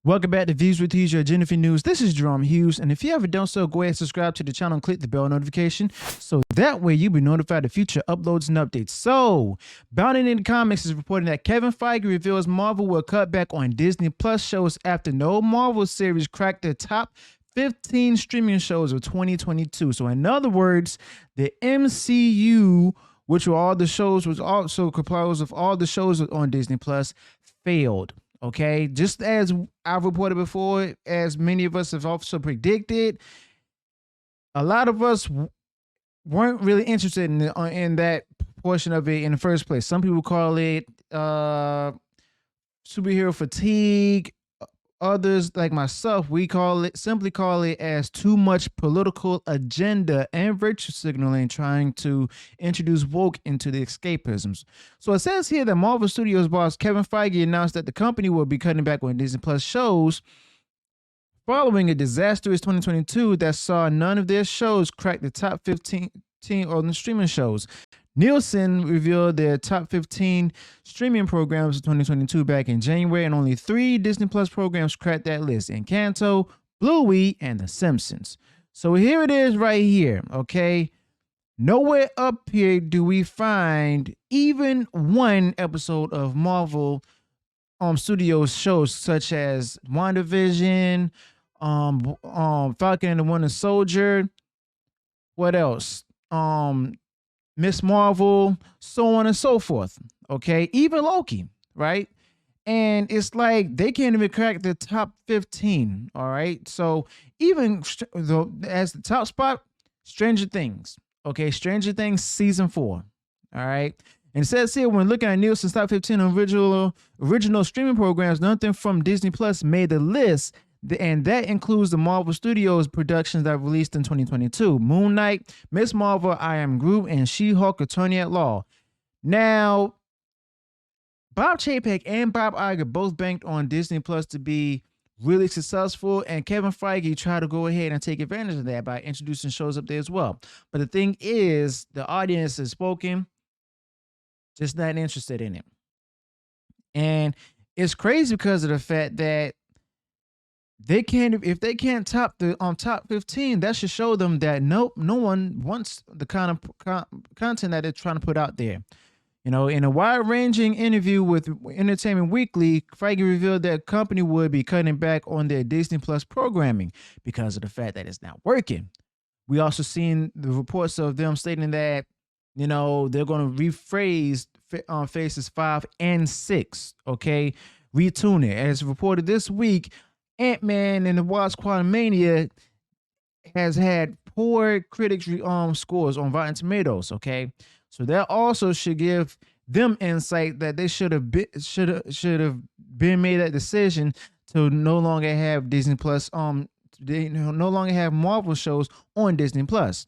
Welcome back to Views with Hughes, your Jennifer News. This is Jerome Hughes, and if you haven't done so, go ahead and subscribe to the channel and click the bell notification so that way you'll be notified of future uploads and updates. So, Bounding in the Comics is reporting that Kevin Feige reveals Marvel will cut back on Disney Plus shows after no Marvel series cracked the top 15 streaming shows of 2022. So, in other words, the MCU, which were all the shows, was also composed of all the shows on Disney Plus, failed. Okay, just as I've reported before, as many of us have also predicted, a lot of us weren't really interested in that portion of it in the first place. Some people call it superhero fatigue. Others, like myself, we simply call it as too much political agenda and virtue signaling, trying to introduce woke into the escapisms. So it says here that Marvel Studios boss Kevin Feige announced that the company will be cutting back on Disney Plus shows following a disastrous 2022 that saw none of their shows crack the top 15 on the streaming shows. Nielsen revealed their top 15 streaming programs of 2022 back in January, and only 3 Disney Plus programs cracked that list: Encanto, Bluey, and The Simpsons. So here it is right here, okay? Nowhere up here do we find even one episode of Marvel Studios shows such as WandaVision, Falcon and the Winter Soldier. What else? Miss Marvel, so on and so forth. Okay, even Loki, right? And it's like they can't even crack the top 15. All right, so even though as the top spot, Stranger Things. Okay, Stranger Things season 4. All right, and it says here when looking at Nielsen's top 15 original streaming programs, nothing from Disney Plus made the list. And that includes the Marvel Studios productions that released in 2022: Moon Knight, Miss Marvel, I Am Groot, and She-Hulk: Attorney at Law. Now, Bob Chapek and Bob Iger both banked on Disney Plus to be really successful, and Kevin Feige tried to go ahead and take advantage of that by introducing shows up there as well. But the thing is, the audience has spoken, just not interested in it. And it's crazy because of the fact that they can't, if they can't top the top 15, that should show them that no one wants the kind of content that they're trying to put out there. You know, in a wide-ranging interview with Entertainment Weekly, Feige revealed that the company would be cutting back on their Disney Plus programming because of the fact that it's not working. We also seen the reports of them stating that, you know, they're going to rephrase phases 5 and 6. Okay, retune it. As reported this week, Ant-Man and the Wasp: Quantumania has had poor critics scores on Rotten Tomatoes. Okay, so that also should give them insight that they should have been made that decision to no longer have Disney Plus. They no longer have Marvel shows on Disney Plus.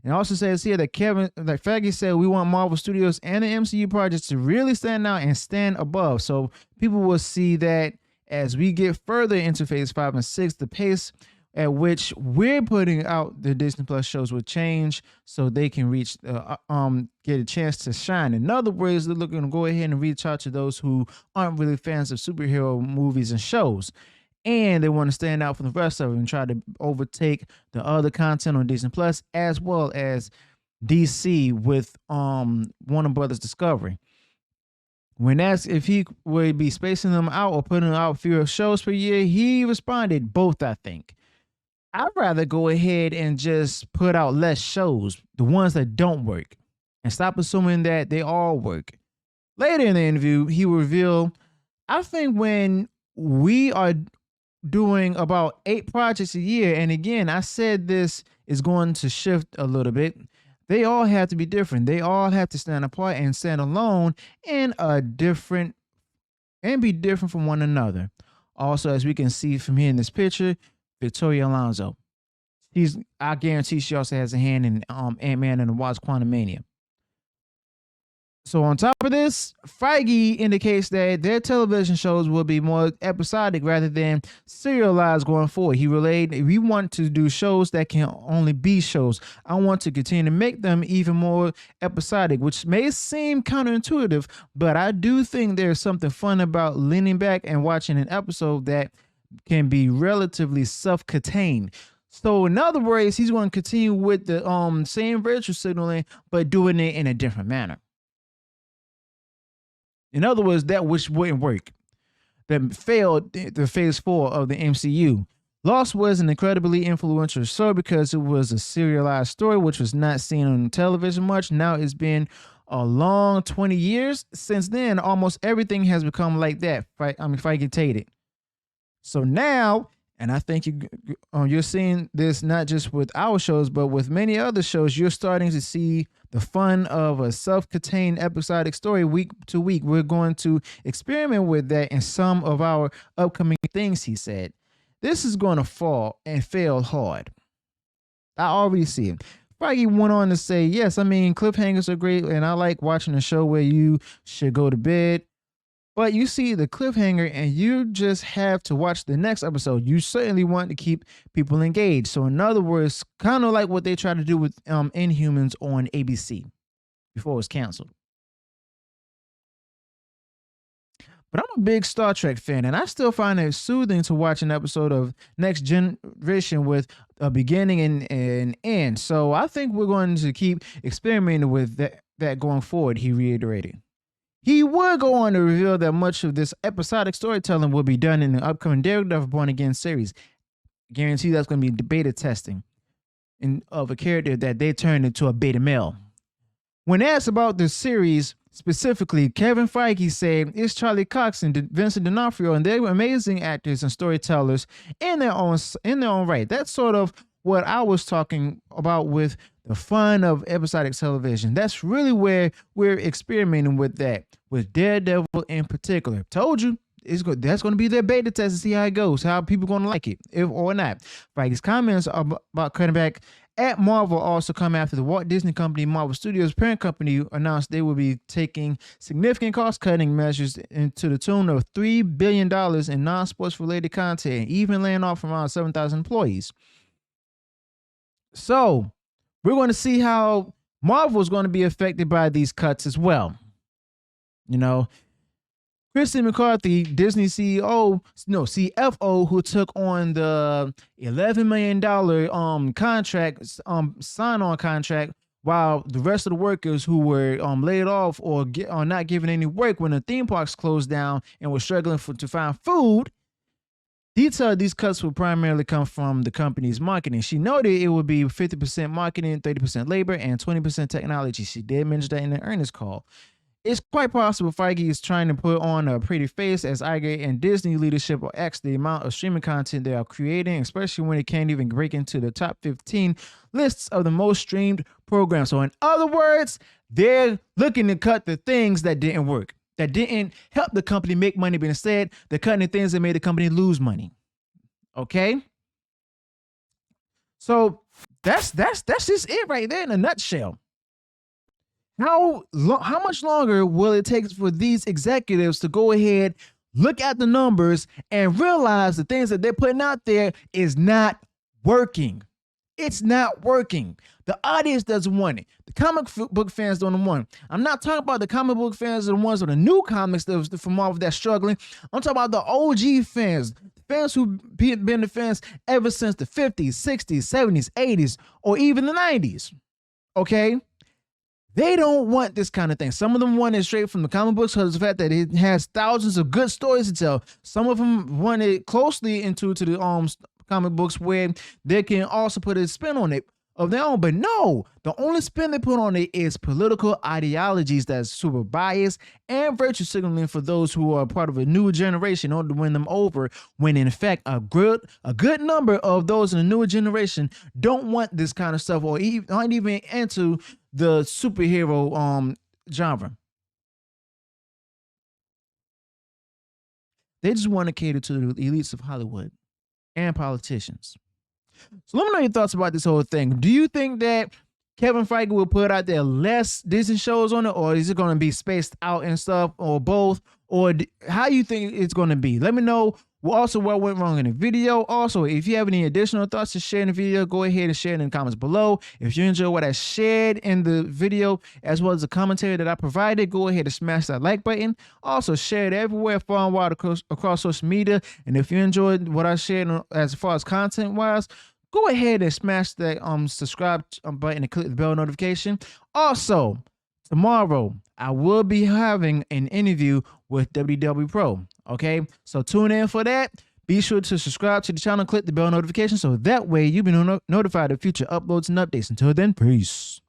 And it also says here that Feige said we want Marvel Studios and the MCU projects to really stand out and stand above, so people will see that. As we get further into phase 5 and 6, the pace at which we're putting out the Disney Plus shows will change so they can reach, get a chance to shine. In other words, they're looking to go ahead and reach out to those who aren't really fans of superhero movies and shows. And they want to stand out from the rest of them and try to overtake the other content on Disney Plus, as well as DC with Warner Brothers Discovery. When asked if he would be spacing them out or putting out fewer shows per year, he responded, both, I think. I'd rather go ahead and just put out less shows, the ones that don't work, and stop assuming that they all work. Later in the interview, he revealed, I think when we are doing about 8 projects a year, and again, I said this is going to shift a little bit, they all have to be different. They all have to stand apart and stand alone and be different from one another. Also, as we can see from here in this picture, Victoria Alonso. I guarantee she also has a hand in Ant-Man and the Wasp: Quantumania. So on top of this, Feige indicates that their television shows will be more episodic rather than serialized going forward. He relayed, we want to do shows that can only be shows. I want to continue to make them even more episodic, which may seem counterintuitive, but I do think there's something fun about leaning back and watching an episode that can be relatively self-contained. So in other words, he's going to continue with the same virtue signaling, but doing it in a different manner. In other words, that which wouldn't work, that failed the phase 4 of the MCU. Lost was an incredibly influential show because it was a serialized story which was not seen on television much. Now it's been a long 20 years since then. Almost everything has become like that. Feige. So now, and I think you're seeing this not just with our shows, but with many other shows, you're starting to see the fun of a self-contained episodic story week to week. We're going to experiment with that in some of our upcoming things, he said. This is going to fall and fail hard. I already see it. Feige went on to say, yes, I mean, cliffhangers are great, and I like watching a show where you should go to bed. But you see the cliffhanger and you just have to watch the next episode. You certainly want to keep people engaged. So in other words, kind of like what they tried to do with Inhumans on ABC before it was canceled. But I'm a big Star Trek fan, and I still find it soothing to watch an episode of Next Generation with a beginning and end. So I think we're going to keep experimenting with that going forward, he reiterated. He would go on to reveal that much of this episodic storytelling will be done in the upcoming Daredevil Born Again series. Guarantee that's going to be beta testing of a character that they turned into a beta male. When asked about the series specifically, Kevin Feige said it's Charlie Cox and Vincent D'Onofrio, and they're amazing actors and storytellers in their own right. That's sort of what I was talking about with the fun of episodic television. That's really where we're experimenting with that, with Daredevil in particular. Told you, that's going to be their beta test to see how it goes, how people going to like it, if or not. Feige's comments about cutting back at Marvel also come after the Walt Disney Company, Marvel Studios parent company, announced they will be taking significant cost-cutting measures to the tune of $3 billion in non-sports related content, even laying off around 7,000 employees. So we're going to see how Marvel is going to be affected by these cuts as well. You know, Christine McCarthy, Disney CFO, who took on the $11 million contract, sign-on contract, while the rest of the workers who were laid off or not given any work when the theme parks closed down and were struggling to find food. Detailed these cuts will primarily come from the company's marketing. She noted it would be 50% marketing, 30% labor, and 20% technology. She did mention that in the earnings call. It's quite possible Feige is trying to put on a pretty face as Iger and Disney leadership will X the amount of streaming content they are creating, especially when it can't even break into the top 15 lists of the most streamed programs. So in other words, they're looking to cut the things that didn't work, that didn't help the company make money, but instead they're cutting the things that made the company lose money. Okay? So that's just it right there in a nutshell. How much longer will it take for these executives to go ahead, look at the numbers, and realize the things that they're putting out there is not working? It's not working. The audience doesn't want it. The comic book fans don't want it. I'm not talking about the comic book fans, the ones with the new comics from Marvel that's struggling. I'm talking about the OG fans, fans who've been the fans ever since the 50s, 60s, 70s, 80s, or even the 90s. Okay? They don't want this kind of thing. Some of them want it straight from the comic books because of the fact that it has thousands of good stories to tell. Some of them want it closely into the comic books where they can also put a spin on it of their own. But no, the only spin they put on it is political ideologies that's super biased and virtue signaling for those who are part of a new generation in order to win them over, when in fact a good number of those in the newer generation don't want this kind of stuff or aren't even into the superhero genre. They just want to cater to the elites of Hollywood and politicians. So let me know your thoughts about this whole thing. Do you think that Kevin Feige will put out there less Disney shows on it, or is it going to be spaced out and stuff, or both? Or how you think it's going to be? Let me know what went wrong in the video. Also, if you have any additional thoughts to share in the video, go ahead and share it in the comments below. If you enjoy what I shared in the video, as well as the commentary that I provided, go ahead and smash that like button. Also, share it everywhere far and wide across social media. And if you enjoyed what I shared as far as content-wise, go ahead and smash that subscribe button and click the bell notification. Also, tomorrow, I will be having an interview with WW Pro. Okay, so tune in for that. Be sure to subscribe to the channel, click the bell notification so that way you'll be notified of future uploads and updates. Until then, peace.